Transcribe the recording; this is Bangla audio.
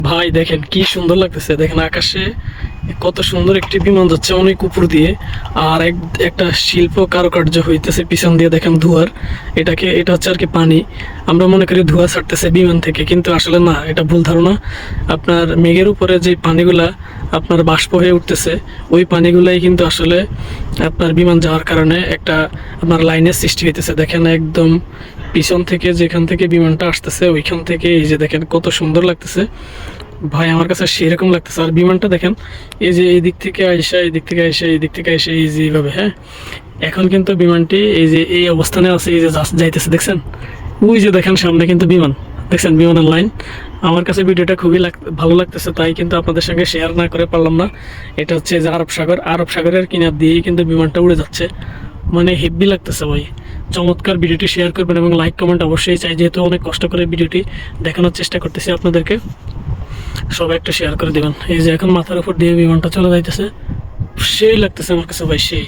ভাই দেখেন কি সুন্দর লাগতেছে, দেখেন আকাশে কত সুন্দর একটি বিমান যাচ্ছে অনেক উপর দিয়ে। আর একটা শিল্প কারুকার্য হইতেছে পিছন দিয়ে, দেখেন ধোঁয়ার। এটা হচ্ছে আর কি পানি। আমরা মনে করি ধোঁয়া ছাড়তেছে বিমান থেকে, কিন্তু আসলে না, এটা ভুল ধারণা। আপনার মেঘের উপরে যে পানিগুলা আপনার বাষ্প হয়ে উঠতেছে, ওই পানিগুলাই কিন্তু আসলে আপনার বিমান যাওয়ার কারণে একটা আপনার লাইনের সৃষ্টি হইতেছে। দেখেন একদম পিছন থেকে যেখান থেকে বিমানটা আসতেছে ওইখান থেকে এই যে দেখেন কত সুন্দর লাগতেছে ভাই, আমার কাছে সেরকম লাগতেছে। আর বিমানটা দেখেন, এই যে এই দিক থেকে আইসা এই দিক থেকে আইসা এই দিক থেকে আইসা এই যে এইভাবে, হ্যাঁ। এখন কিন্তু বিমানটি এই যে এই অবস্থানে আছে, এই যে যাইতেছে দেখছেন, ওই যে দেখেন সামনে কিন্তু বিমান, দেখছেন বিমানের লাইন। আমার কাছে ভিডিওটা খুবই ভালো লাগতেছে, তাই কিন্তু আপনাদের সঙ্গে শেয়ার না করে পারলাম না। এটা হচ্ছে যে আরব সাগরের কিনার দিয়েই কিন্তু বিমানটা উড়ে যাচ্ছে, মানে হেভি লাগতেছে ভাই। চমৎকার, ভিডিওটি শেয়ার করবেন এবং লাইক কমেন্ট অবশ্যই চাই, যেহেতু অনেক কষ্ট করে ভিডিওটি দেখানোর চেষ্টা করতেছি আপনাদেরকে। সবাই একটা শেয়ার করে দেবেন। এই যে এখন মাথার উপর দিয়ে বিমানটা চলে যাইতেছে, সেই লাগতেছে আমার কাছে ভাই, সেই।